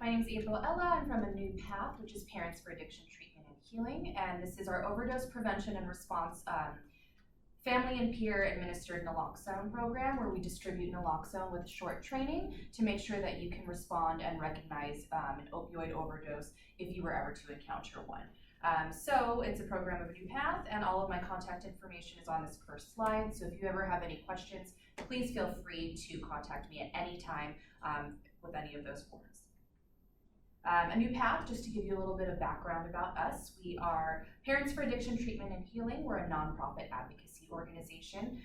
My name is April Ella. I'm from A New Path, which is Parents for Addiction Treatment and Healing, and this is our overdose prevention and response family and peer administered naloxone program, where we distribute naloxone with short training to make sure that you can respond and recognize an opioid overdose if you were ever to encounter one. So it's a program of A New Path, and all of my contact information is on this first slide. So if you ever have any questions, please feel free to contact me at any time with any of those forms. A New Path, just to give you a little bit of background about us, we are Parents for Addiction Treatment and Healing. We're a nonprofit advocacy organization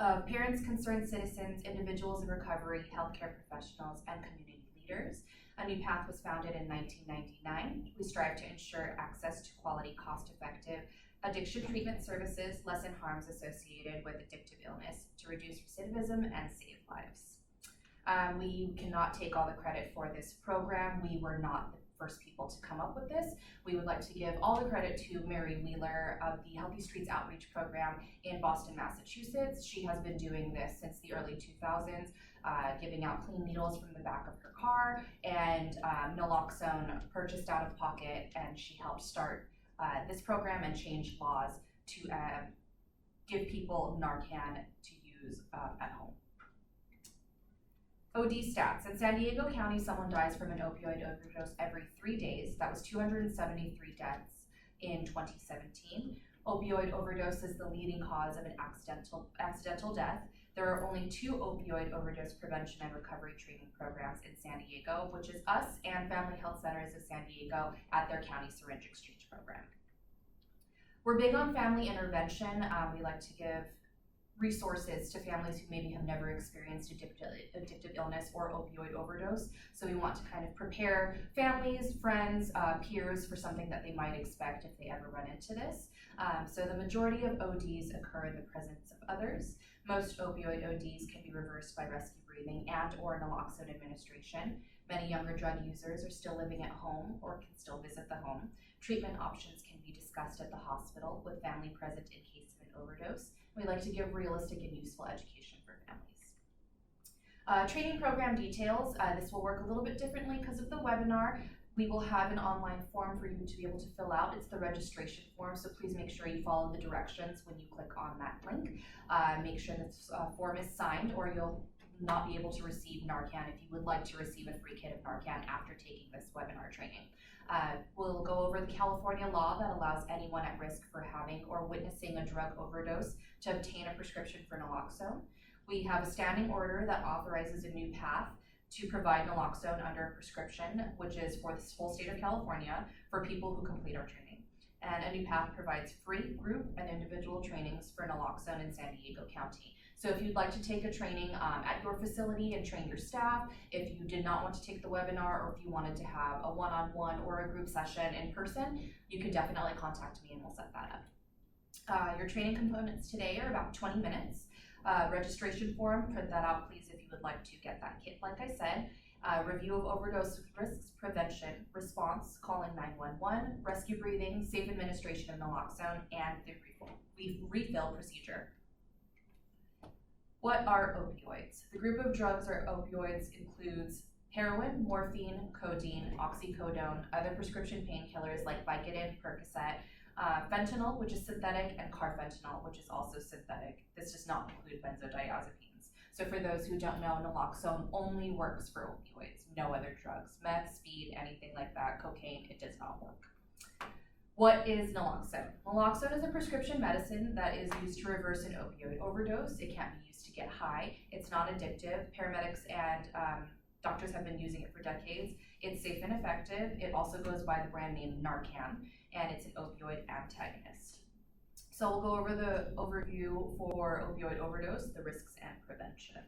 of parents, concerned citizens, individuals in recovery, healthcare professionals, and community leaders. A New Path was founded in 1999. We strive to ensure access to quality, cost-effective addiction treatment services, lessen harms associated with addictive illness, to reduce recidivism and save lives. We cannot take all the credit for this program. We were not the first people to come up with this. We would like to give all the credit to Mary Wheeler of the Healthy Streets Outreach Program in Boston, Massachusetts. She has been doing this since the early 2000s, giving out clean needles from the back of her car and naloxone purchased out of pocket, and she helped start this program and change laws to give people Narcan to use at home. OD stats. In San Diego County, someone dies from an opioid overdose every 3 days. That was 273 deaths in 2017. Opioid overdose is the leading cause of an accidental death. There are only 2 opioid overdose prevention and recovery training programs in San Diego, which is us and Family Health Centers of San Diego at their county syringe exchange program. We're big on family intervention. We like to give resources to families who maybe have never experienced addictive illness or opioid overdose. So we want to kind of prepare families, friends, peers for something that they might expect if they ever run into this. So the majority of ODs occur in the presence of others. Most opioid ODs can be reversed by rescue breathing and or naloxone administration. Many younger drug users are still living at home or can still visit the home. Treatment options can be discussed at the hospital with family present in case of an overdose. We like to give realistic and useful education for families. Training program details. This will work a little bit differently because of the webinar. We will have an online form for you to be able to fill out. It's the registration form, so please make sure you follow the directions when you click on that link. Make sure this form is signed, or you'll not be able to receive Narcan if you would like to receive a free kit of Narcan after taking this webinar training. We'll go over the California law that allows anyone at risk for having or witnessing a drug overdose to obtain a prescription for naloxone. We have a standing order that authorizes A New Path to provide naloxone under a prescription, which is for the whole state of California for people who complete our training. And A New Path provides free group and individual trainings for naloxone in San Diego County. So if you'd like to take a training at your facility and train your staff, if you did not want to take the webinar, or if you wanted to have a one-on-one or a group session in person, you can definitely contact me and we'll set that up. Your training components today are about 20 minutes. Registration form, print that out please if you would like to get that kit, like I said. Review of overdose risks, prevention, response, calling 911, rescue breathing, safe administration of naloxone, and the refill procedure. What are opioids? The group of drugs or opioids includes heroin, morphine, codeine, oxycodone, other prescription painkillers like Vicodin, Percocet, fentanyl, which is synthetic, and carfentanil, which is also synthetic. This does not include benzodiazepines. So for those who don't know, naloxone only works for opioids, no other drugs. Meth, speed, anything like that, cocaine, it does not work. What is naloxone? Naloxone is a prescription medicine that is used to reverse an opioid overdose. It can't be used to get high. It's not addictive. Paramedics and doctors have been using it for decades. It's safe and effective. It also goes by the brand name Narcan, and it's an opioid antagonist. So we'll go over the overview for opioid overdose, the risks and prevention.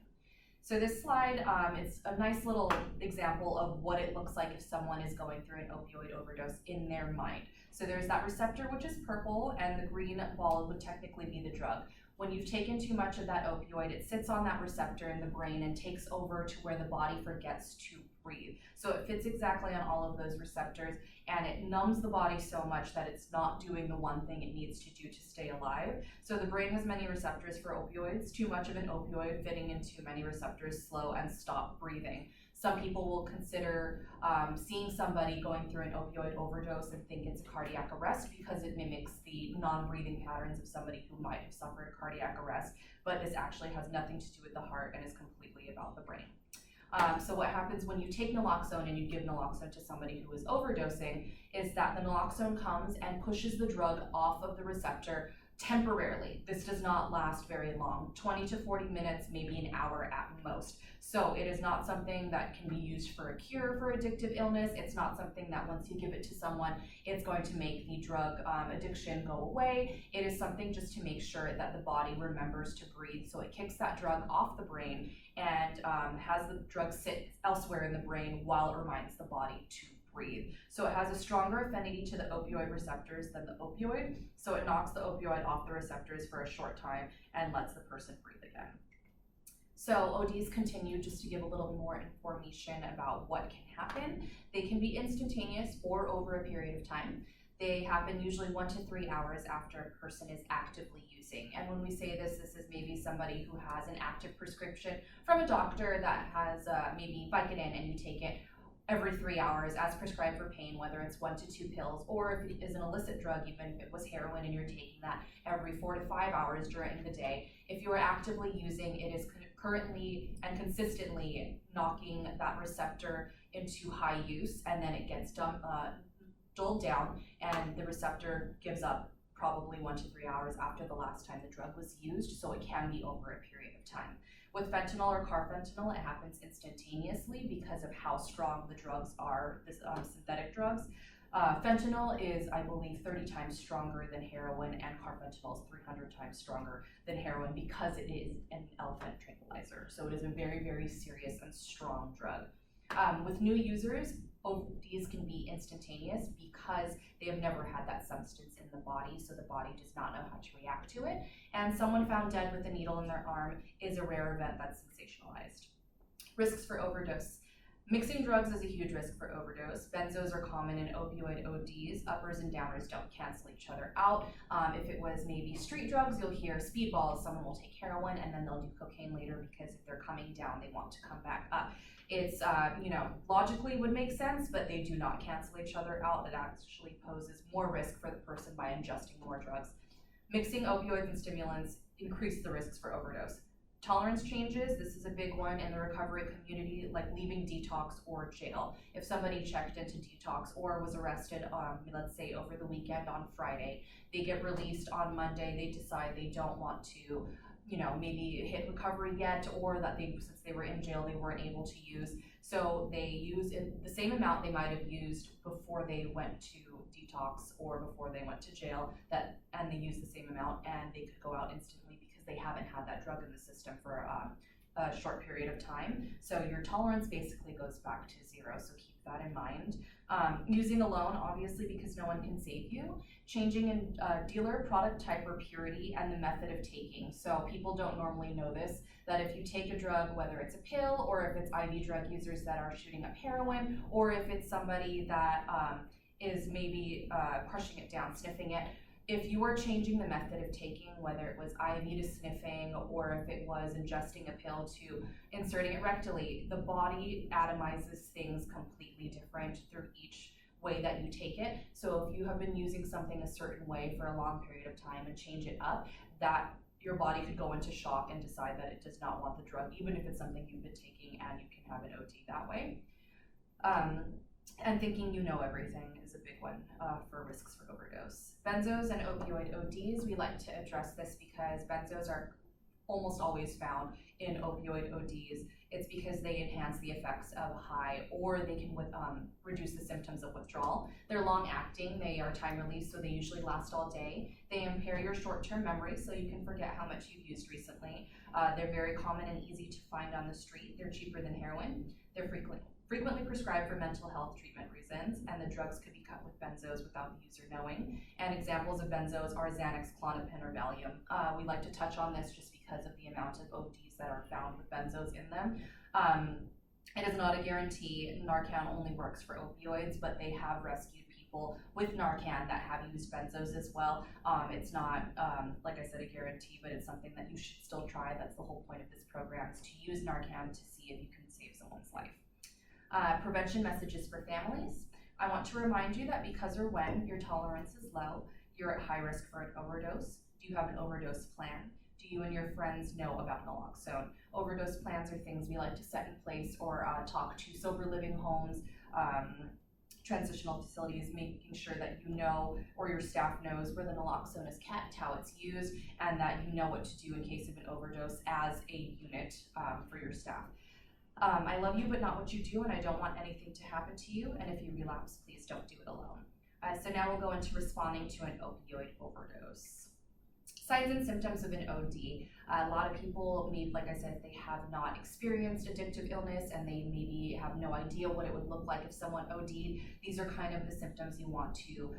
So this slide, it's a nice little example of what it looks like if someone is going through an opioid overdose in their mind. So there's that receptor, which is purple, and the green ball would technically be the drug. When you've taken too much of that opioid, it sits on that receptor in the brain and takes over to where the body forgets to breathe. So it fits exactly on all of those receptors, and it numbs the body so much that it's not doing the one thing it needs to do to stay alive. So the brain has many receptors for opioids. Too much of an opioid fitting into many receptors slow and stop breathing. Some people will consider seeing somebody going through an opioid overdose and think it's a cardiac arrest because it mimics the non-breathing patterns of somebody who might have suffered a cardiac arrest, but this actually has nothing to do with the heart and is completely about the brain. So what happens when you take naloxone and you give naloxone to somebody who is overdosing is that the naloxone comes and pushes the drug off of the receptor temporarily. This does not last very long, 20 to 40 minutes, maybe an hour at most. So it is not something that can be used for a cure for addictive illness. It's not something that once you give it to someone, it's going to make the drug addiction go away. It is something just to make sure that the body remembers to breathe. So it kicks that drug off the brain and has the drug sit elsewhere in the brain while it reminds the body to breathe. So it has a stronger affinity to the opioid receptors than the opioid. So it knocks the opioid off the receptors for a short time and lets the person breathe again. So ODs continue, just to give a little more information about what can happen. They can be instantaneous or over a period of time. They happen usually 1 to 3 hours after a person is actively using. And when we say this is maybe somebody who has an active prescription from a doctor that has maybe Vicodin and you take it every 3 hours as prescribed for pain, whether it's 1 to 2 pills, or if it is an illicit drug, even if it was heroin and you're taking that every 4 to 5 hours during the day. If you are actively using, it is currently and consistently knocking that receptor into high use, and then it gets dulled down and the receptor gives up probably 1 to 3 hours after the last time the drug was used, so it can be over a period of time. With fentanyl or carfentanil, it happens instantaneously because of how strong the drugs are, the synthetic drugs. Fentanyl is, I believe, 30 times stronger than heroin, and carfentanil is 300 times stronger than heroin because it is an elephant tranquilizer. So it is a very, very serious and strong drug. With new users, ODs can be instantaneous because they have never had that substance in the body, so the body does not know how to react to it. And someone found dead with a needle in their arm is a rare event that's sensationalized. Risks for overdose. Mixing drugs is a huge risk for overdose. Benzos are common in opioid ODs. Uppers and downers don't cancel each other out. If it was maybe street drugs, you'll hear speedballs. Someone will take heroin and then they'll do cocaine later because if they're coming down, they want to come back up. It's, logically would make sense, but they do not cancel each other out. It actually poses more risk for the person by ingesting more drugs. Mixing opioids and stimulants increase the risks for overdose. Tolerance changes, this is a big one in the recovery community, like leaving detox or jail. If somebody checked into detox or was arrested, let's say over the weekend on Friday, they get released on Monday, they decide they don't want to, maybe hit recovery yet, or that since they were in jail, they weren't able to use. So they use the same amount they might have used before they went to detox or before they went to jail, and they use the same amount and they could go out instantly because they haven't had that drug in the system for a short period of time. So your tolerance basically goes back to 0, so keep that in mind. Using alone, obviously, because no one can save you. Changing in dealer, product type, or purity, and the method of taking. So people don't normally know this, that if you take a drug, whether it's a pill or if it's IV drug users that are shooting up heroin, or if it's somebody that is maybe crushing it down, sniffing it, if you are changing the method of taking, whether it was IV to sniffing or if it was ingesting a pill to inserting it rectally, the body atomizes things completely different through each way that you take it. So if you have been using something a certain way for a long period of time and change it up, that your body could go into shock and decide that it does not want the drug, even if it's something you've been taking, and you can have an OD that way. And thinking you know everything is a big one for risks for overdose. Benzos and opioid ODs, we like to address this because benzos are almost always found in opioid ODs. It's because they enhance the effects of high, or they can reduce the symptoms of withdrawal. They're long acting, they are time release, so they usually last all day. They impair your short-term memory, so you can forget how much you've used recently. They're very common and easy to find on the street. They're cheaper than heroin. They're frequently prescribed for mental health treatment reasons, and the drugs could be cut with benzos without the user knowing. And examples of benzos are Xanax, Klonopin, or Valium. We like to touch on this just because of the amount of ODs that are found with benzos in them. It is not a guarantee. Narcan only works for opioids, but they have rescued people with Narcan that have used benzos as well. It's not, like I said, a guarantee, but it's something that you should still try. That's the whole point of this program, is to use Narcan to see if you can save someone's life. Prevention messages for families. I want to remind you that because or when your tolerance is low, you're at high risk for an overdose. Do you have an overdose plan? Do you and your friends know about naloxone? Overdose plans are things we like to set in place or talk to sober living homes, transitional facilities, making sure that you know or your staff knows where the naloxone is kept, how it's used, and that you know what to do in case of an overdose as a unit for your staff. I love you, but not what you do, and I don't want anything to happen to you, and if you relapse, please don't do it alone. So now we'll go into responding to an opioid overdose. Signs and symptoms of an OD. A lot of people, like I said, they have not experienced addictive illness and they maybe have no idea what it would look like if someone OD'd. These are kind of the symptoms you want to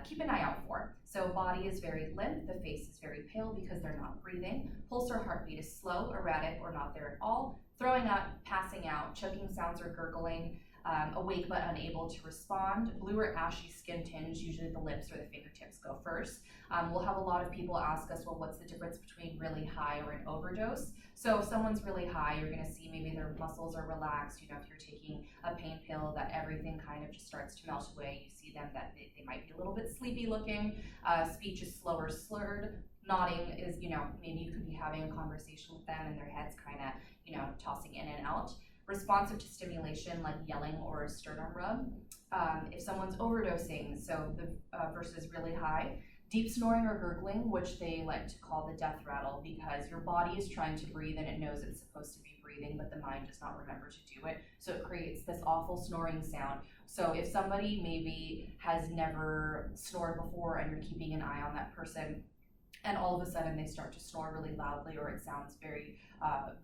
keep an eye out for. So body is very limp, the face is very pale because they're not breathing. Pulse or heartbeat is slow, erratic, or not there at all. Throwing up, passing out, choking sounds or gurgling. Awake but unable to respond. Blue or ashy skin tinge, usually the lips or the fingertips go first. We'll have a lot of people ask us, well, what's the difference between really high or an overdose? So if someone's really high, you're gonna see maybe their muscles are relaxed. You know, if you're taking a pain pill, that everything kind of just starts to melt away. You see them that they might be a little bit sleepy looking. Speech is slow or slurred. Nodding is, you know, maybe you could be having a conversation with them and their head's kind of, you know, tossing in and out. Responsive to stimulation like yelling or a sternum rub. If someone's overdosing, so the versus really high, deep snoring or gurgling, which they like to call the death rattle because your body is trying to breathe and it knows it's supposed to be breathing, but the mind does not remember to do it. So it creates this awful snoring sound. So if somebody maybe has never snored before and you're keeping an eye on that person, and all of a sudden they start to snore really loudly or it sounds very,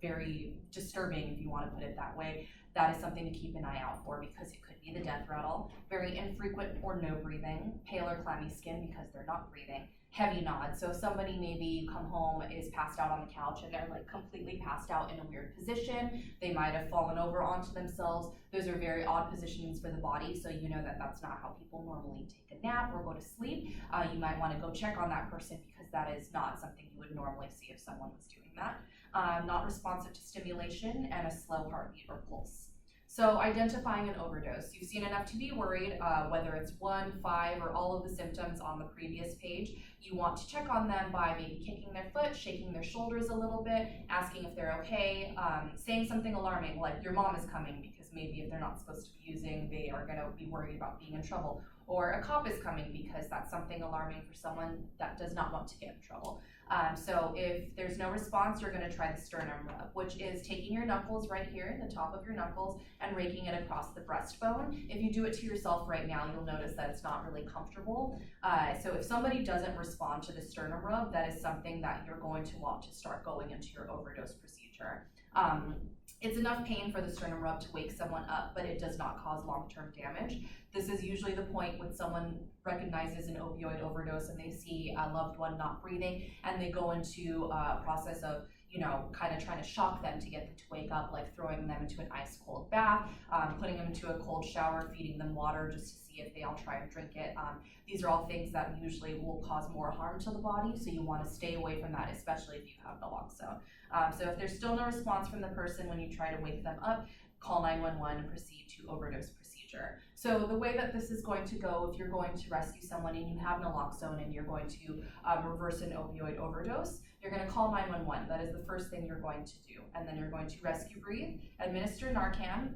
very disturbing, if you want to put it that way, that is something to keep an eye out for because it could be the death rattle. Very infrequent or no breathing, pale or clammy skin because they're not breathing. Heavy nod, so somebody maybe come home is passed out on the couch and they're like completely passed out in a weird position. They might have fallen over onto themselves. Those are very odd positions for the body, so you know that that's not how people normally take a nap or go to sleep. You might want to go check on that person because that is not something you would normally see if someone was doing that. Not responsive to stimulation and a slow heartbeat or pulse. So identifying an overdose. You've seen enough to be worried, whether it's 1, 5, or all of the symptoms on the previous page. You want to check on them by maybe kicking their foot, shaking their shoulders a little bit, asking if they're okay, saying something alarming like your mom is coming because maybe if they're not supposed to be using, they are going to be worried about being in trouble. Or a cop is coming because that's something alarming for someone that does not want to get in trouble. So if there's no response, you're going to try the sternum rub, which is taking your knuckles right here, the top of your knuckles, and raking it across the breastbone. If you do it to yourself right now, you'll notice that it's not really comfortable. So if somebody doesn't respond to the sternum rub, that is something that you're going to want to start going into your overdose procedure. It's enough pain for the sternum rub to wake someone up, but it does not cause long-term damage. This is usually the point when someone recognizes an opioid overdose and they see a loved one not breathing and they go into a process of, you know, kind of trying to shock them to get them to wake up, like throwing them into an ice cold bath, putting them into a cold shower, feeding them water just to see if they'll try and drink it. These are all things that usually will cause more harm to the body, so you want to stay away from that, especially if you have naloxone. So if there's still no response from the person when you try to wake them up, call 911 and proceed to overdose procedure. So the way that this is going to go, if you're going to rescue someone and you have naloxone and you're going to reverse an opioid overdose, you're going to call 911. That is the first thing you're going to do. And then you're going to rescue breathe, administer Narcan,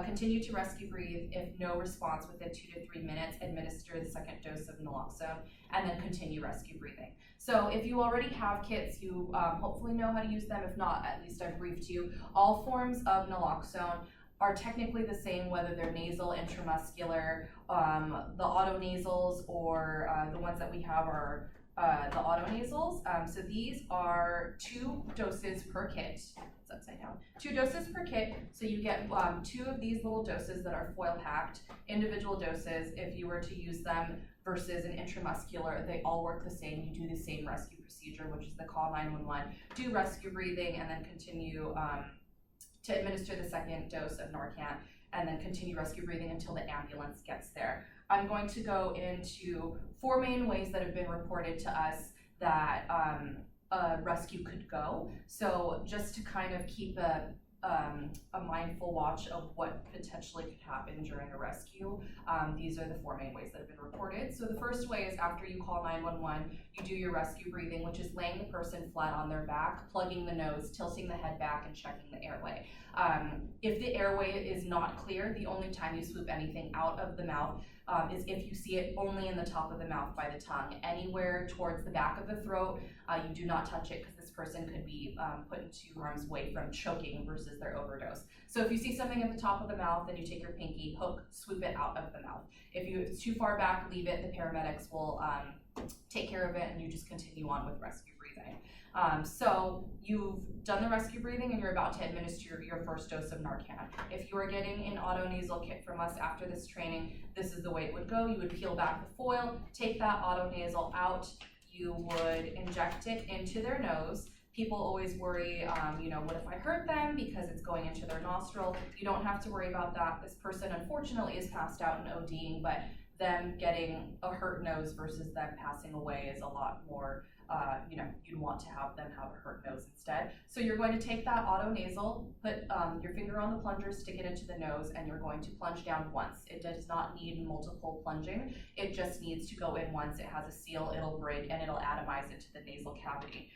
continue to rescue breathe. If no response within 2 to 3 minutes, administer the second dose of naloxone, and then continue rescue breathing. So if you already have kits, you hopefully know how to use them. If not, at least I've briefed you. All forms of naloxone are technically the same, whether they're nasal, intramuscular, the autonasals, or the ones that we have are the autonasals. So these are 2 doses per kit. It's upside down. 2 doses per kit. So you get 2 of these little doses that are foil packed, individual doses. If you were to use them versus an intramuscular, they all work the same. You do the same rescue procedure, which is the call 911, do rescue breathing, and then continue to administer the second dose of Narcan, and then continue rescue breathing until the ambulance gets there. I'm going to go into 4 main ways that have been reported to us that a rescue could go. So just to kind of keep a a mindful watch of what potentially could happen during a rescue. These are the four main ways that have been reported. So the first way is after you call 911, you do your rescue breathing, which is laying the person flat on their back, plugging the nose, tilting the head back, and checking the airway. If the airway is not clear, the only time you swoop anything out of the mouth is if you see it only in the top of the mouth by the tongue. Anywhere towards the back of the throat, you do not touch it because this person could be put into harm's way from choking versus their overdose. So if you see something at the top of the mouth, then you take your pinky, hook, swoop it out of the mouth. If it's too far back, leave it. The paramedics will take care of it, and you just continue on with rescue breathing. So you've done the rescue breathing and you're about to administer your first dose of Narcan. If you are getting an auto-nasal kit from us after this training, this is the way it would go. You would peel back the foil, take that auto-nasal out, you would inject it into their nose. People always worry, what if I hurt them because it's going into their nostril? You don't have to worry about that. This person unfortunately is passed out and ODing, but them getting a hurt nose versus them passing away is a lot more, you'd want to have them have a hurt nose instead. So you're going to take that auto-nasal, put your finger on the plunger, stick it into the nose, and you're going to plunge down once. It does not need multiple plunging. It just needs to go in once. It has a seal, it'll break, and it'll atomize into the nasal cavity.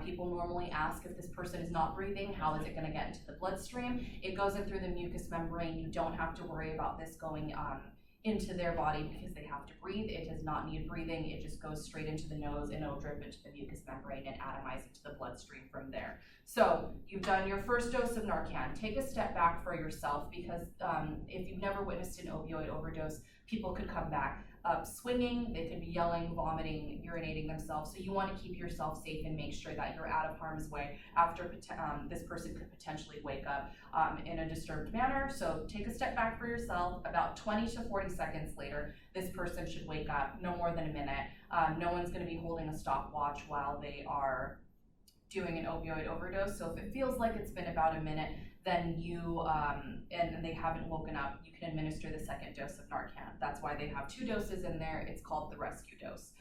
People normally ask if this person is not breathing, how is it going to get into the bloodstream? It goes in through the mucous membrane. You don't have to worry about this going into their body because they have to breathe. It does not need breathing. It just goes straight into the nose and it'll drip into the mucous membrane and atomize into the bloodstream from there. So you've done your first dose of Narcan. Take a step back for yourself because if you've never witnessed an opioid overdose, people could come back swinging, they could be yelling, vomiting, urinating themselves. So you want to keep yourself safe and make sure that you're out of harm's way after this person could potentially wake up in a disturbed manner. So take a step back for yourself. About 20 to 40 seconds later, this person should wake up, no more than a minute. No one's going to be holding a stopwatch while they are doing an opioid overdose. So if it feels like it's been about a minute, then you, and they haven't woken up, you can administer the second dose of Narcan. That's why they have 2 doses in there. It's called the rescue dose.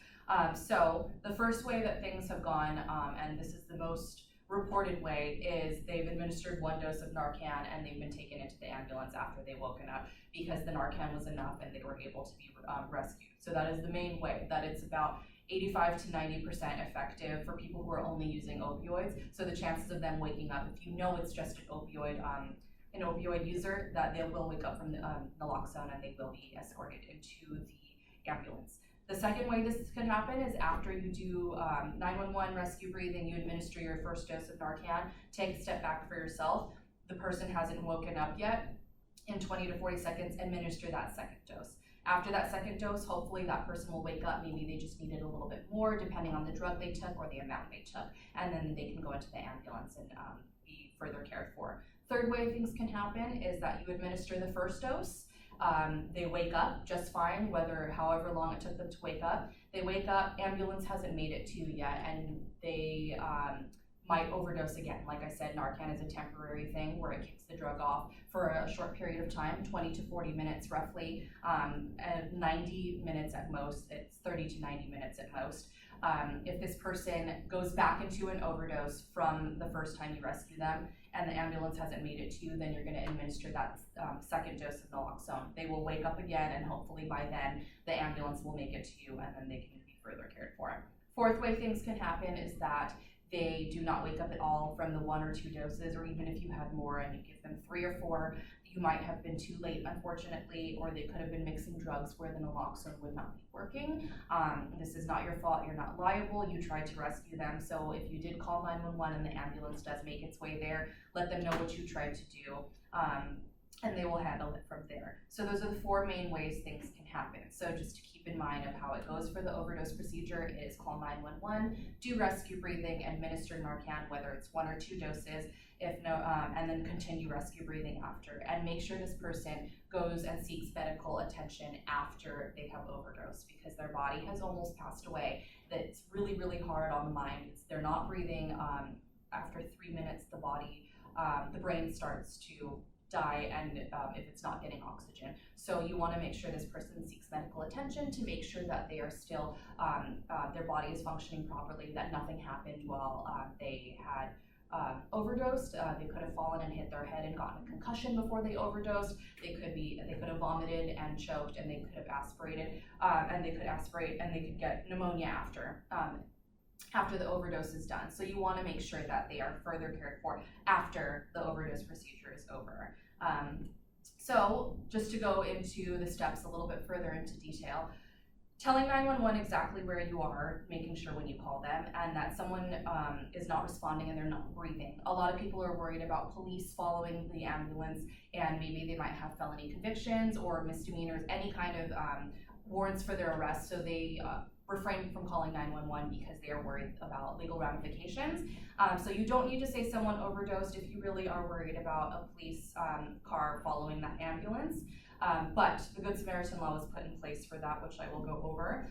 So the first way that things have gone, and this is the most reported way, is they've administered 1 dose of Narcan and they've been taken into the ambulance after they've woken up because the Narcan was enough and they were able to be rescued. So that is the main way, that it's about 85 to 90% effective for people who are only using opioids. So the chances of them waking up, if you know it's just an opioid user, that they will wake up from the naloxone and they will be escorted into the ambulance. The second way this could happen is after you do 911 rescue breathing, you administer your first dose of Narcan, take a step back for yourself. The person hasn't woken up yet. In 20 to 40 seconds, administer that second dose. After that second dose, hopefully that person will wake up. Maybe they just needed a little bit more depending on the drug they took or the amount they took. And then they can go into the ambulance and be further cared for. Third way things can happen is that you administer the first dose. They wake up just fine, however long it took them to wake up. They wake up, ambulance hasn't made it to you yet, and they might overdose again. Like I said, Narcan is a temporary thing where it kicks the drug off for a short period of time, 20 to 40 minutes roughly, 90 minutes at most. It's 30 to 90 minutes at most. If this person goes back into an overdose from the first time you rescue them and the ambulance hasn't made it to you, then you're going to administer that second dose of naloxone. They will wake up again, and hopefully by then the ambulance will make it to you and then they can be further cared for. Fourth way things can happen is that they do not wake up at all from the 1 or 2 doses, or even if you had more and you give them 3 or 4, you might have been too late, unfortunately, or they could have been mixing drugs where the naloxone would not be working. This is not your fault, you're not liable, you tried to rescue them. So if you did call 911 and the ambulance does make its way there, let them know what you tried to do, and they will handle it from there. So those are the 4 main ways things can happen. So just to keep in mind of how it goes for the overdose procedure is call 911, do rescue breathing, administer Narcan, whether it's 1 or 2 doses, if no, and then continue rescue breathing after. And make sure this person goes and seeks medical attention after they have overdosed because their body has almost passed away. That's really, really hard on the mind. They're not breathing. After 3 minutes, the brain starts to die, and if it's not getting oxygen. So you want to make sure this person seeks medical attention to make sure that they are still, their body is functioning properly, that nothing happened while they had overdosed. They could have fallen and hit their head and gotten a concussion before they overdosed. They could have vomited and choked, and they could have aspirated, and they could aspirate, and they could get pneumonia after the overdose is done. So you want to make sure that they are further cared for after the overdose procedure is over. So just to go into the steps a little bit further into detail, telling 911 exactly where you are, making sure when you call them, and that someone is not responding and they're not breathing. A lot of people are worried about police following the ambulance, and maybe they might have felony convictions or misdemeanors, any kind of warrants for their arrest, so they refrain from calling 911 because they are worried about legal ramifications. So you don't need to say someone overdosed if you really are worried about a police car following that ambulance. But the Good Samaritan law was put in place for that, which I will go over.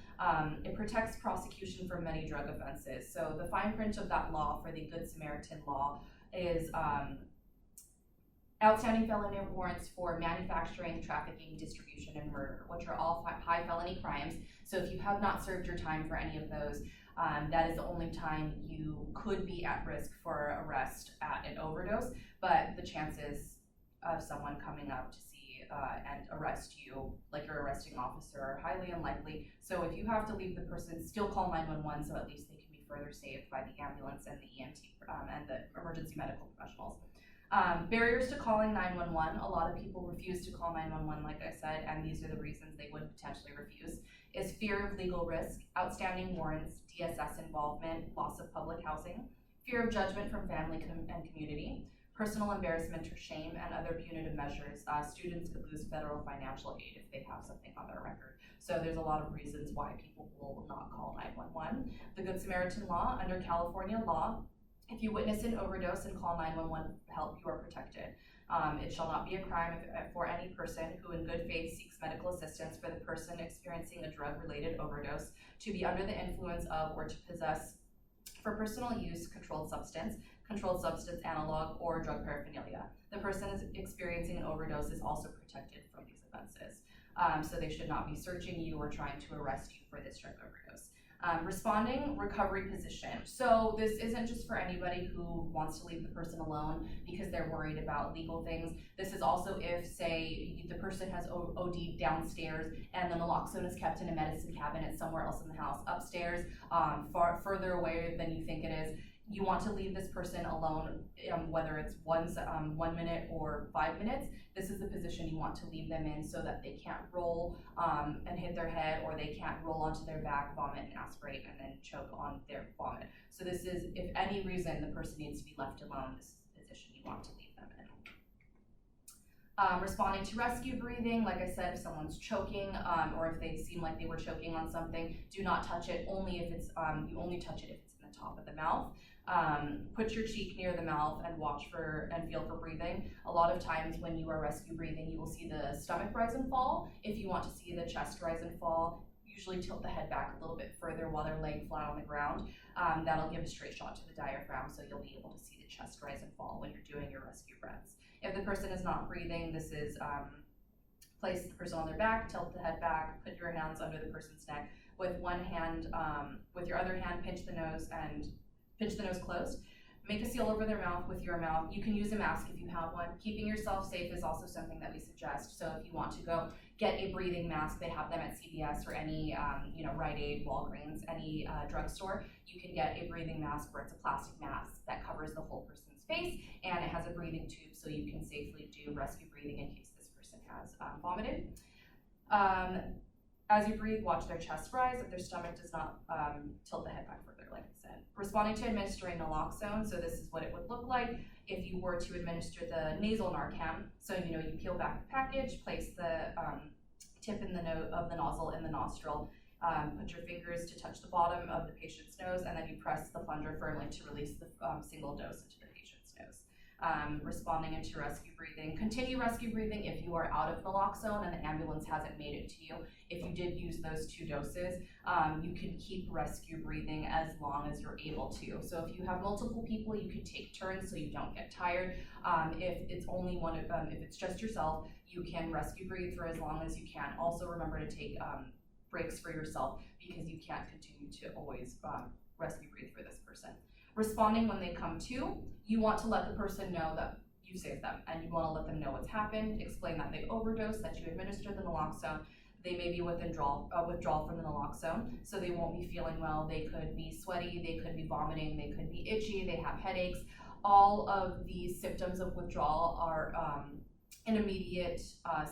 It protects prosecution for many drug offenses. So the fine print of that law for the Good Samaritan law is outstanding felony warrants for manufacturing, trafficking, distribution, and murder, which are all high felony crimes. So if you have not served your time for any of those, that is the only time you could be at risk for arrest at an overdose. But the chances of someone coming up to see and arrest you, like your arresting officer, are highly unlikely. So if you have to leave the person, still call 911, so at least they can be further saved by the ambulance and the EMT and the emergency medical professionals. Barriers to calling 911. A lot of people refuse to call 911, like I said, and these are the reasons they would potentially refuse, is fear of legal risk, outstanding warrants, DSS involvement, loss of public housing, fear of judgment from family and community, personal embarrassment or shame, and other punitive measures. Students could lose federal financial aid if they have something on their record. So there's a lot of reasons why people will not call 911. The Good Samaritan law, under California law, if you witness an overdose and call 911 for help, you are protected. It shall not be a crime for any person who in good faith seeks medical assistance for the person experiencing a drug-related overdose to be under the influence of or to possess for personal use controlled substance analog, or drug paraphernalia. The person is experiencing an overdose is also protected from these offenses. So they should not be searching you or trying to arrest you for this drug overdose. Responding recovery position. So this isn't just for anybody who wants to leave the person alone because they're worried about legal things. This is also if, say, the person has OD'd downstairs and the naloxone is kept in a medicine cabinet somewhere else in the house, upstairs, far further away than you think it is. You want to leave this person alone, whether it's 1 minute or 5 minutes. This is the position you want to leave them in so that they can't roll and hit their head, or they can't roll onto their back, vomit and aspirate, and then choke on their vomit. So this is, if any reason the person needs to be left alone, this is the position you want to leave them in. Responding to rescue breathing, like I said, if someone's choking or if they seem like they were choking on something, do not touch it. Only if it's you only touch it if it's in the top of the mouth. Put your cheek near the mouth and watch for and feel for breathing. A lot of times when you are rescue breathing, you will see the stomach rise and fall. If you want to see the chest rise and fall, usually tilt the head back a little bit further while they're laying flat on the ground. That'll give a straight shot to the diaphragm, so you'll be able to see the chest rise and fall when you're doing your rescue breaths. If the person is not breathing, this is place the person on their back, tilt the head back, put your hands under the person's neck. With one hand, with your other hand, pinch the nose closed. Make a seal over their mouth with your mouth. You can use a mask if you have one. Keeping yourself safe is also something that we suggest. So if you want to go get a breathing mask, they have them at CVS or any Rite Aid, Walgreens, any drugstore. You can get a breathing mask where it's a plastic mask that covers the whole person's face, and it has a breathing tube so you can safely do rescue breathing in case this person has vomited. As you breathe, watch their chest rise. If their stomach does not tilt the head back further, like I said. Responding to administering naloxone. So this is what it would look like if you were to administer the nasal Narcan. So you peel back the package, place the tip of the nozzle in the nostril, put your fingers to touch the bottom of the patient's nose, and then you press the plunger firmly to release the single dose into the patient's nose. Responding into rescue breathing. Continue rescue breathing if you are out of naloxone and the ambulance hasn't made it to you. If you did use those 2 doses, you can keep rescue breathing as long as you're able to. So if you have multiple people, you can take turns so you don't get tired. If it's only one, if it's just yourself, you can rescue breathe for as long as you can. Also remember to take breaks for yourself because you can't continue to always rescue breathe for this person. Responding when they come to, you want to let the person know that you saved them, and you want to let them know what's happened, explain that they overdosed, that you administered the naloxone. They may be withdrawal from the naloxone, so they won't be feeling well. They could be sweaty, they could be vomiting, they could be itchy, they have headaches. All of these symptoms of withdrawal are an immediate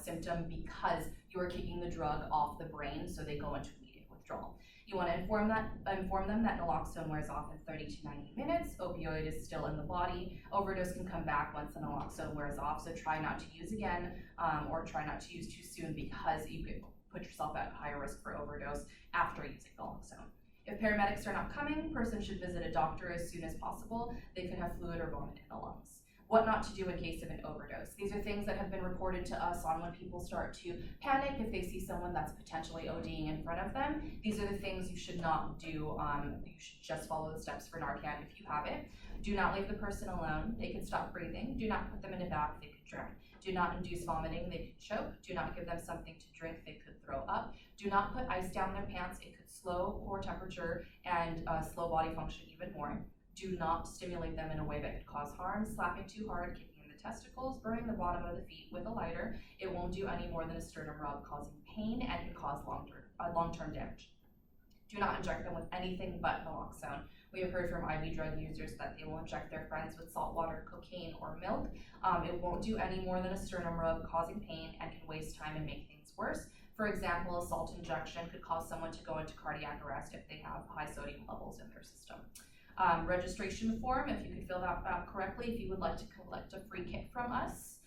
symptom because you are kicking the drug off the brain, so they go into immediate withdrawal. You want to inform them that naloxone wears off in 30 to 90 minutes. Opioid is still in the body. Overdose can come back once the naloxone wears off, so try not to use again, or try not to use too soon, because you could put yourself at higher risk for overdose after using naloxone. If paramedics are not coming, person should visit a doctor as soon as possible. They could have fluid or vomit in the lungs. What not to do in case of an overdose. These are things that have been reported to us on when people start to panic if they see someone that's potentially ODing in front of them. These are the things you should not do. You should just follow the steps for Narcan if you have it. Do not leave the person alone. They could stop breathing. Do not put them in a bath. They could drown. Do not induce vomiting. They could choke. Do not give them something to drink. They could throw up. Do not put ice down their pants. It could slow core temperature and slow body function even more. Do not stimulate them in a way that could cause harm. Slapping too hard, kicking in the testicles, burning the bottom of the feet with a lighter. It won't do any more than a sternum rub, causing pain and can cause long-term damage. Do not inject them with anything but naloxone. We have heard from IV drug users that they will inject their friends with salt water, cocaine, or milk. It won't do any more than a sternum rub, causing pain and can waste time and make things worse. For example, a salt injection could cause someone to go into cardiac arrest if they have high sodium levels in their system. Registration form, if you could fill that out correctly, if you would like to collect a free kit from us.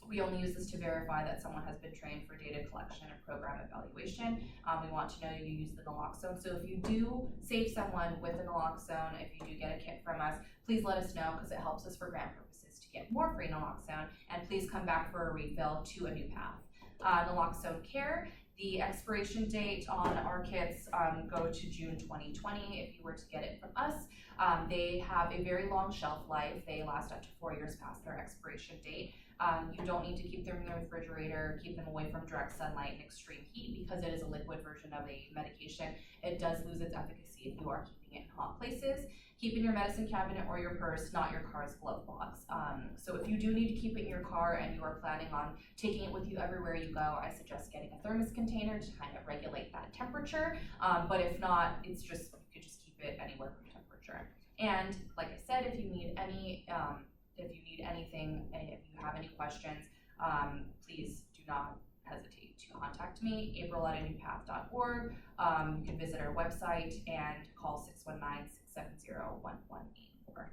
We only use this to verify that someone has been trained for data collection and program evaluation. We want to know you use the naloxone. So if you do save someone with the naloxone, if you do get a kit from us, please let us know, because it helps us for grant purposes to get more free naloxone, and please come back for a refill to a new path. Naloxone Care. The expiration date on our kits go to June 2020 if you were to get it from us. They have a very long shelf life. They last up to 4 years past their expiration date. You don't need to keep them in the refrigerator, keep them away from direct sunlight and extreme heat, because it is a liquid version of a medication. It does lose its efficacy if you are keeping it in hot places. Keep in your medicine cabinet or your purse, not your car's glove box. So if you do need to keep it in your car and you are planning on taking it with you everywhere you go, I suggest getting a thermos container to kind of regulate that temperature. But if not, it's just, you could just keep it anywhere from temperature. And like I said, if you need anything, if you have any questions, please do not hesitate to contact me, april@anewpath.org. You can visit our website and call 619-670-1184.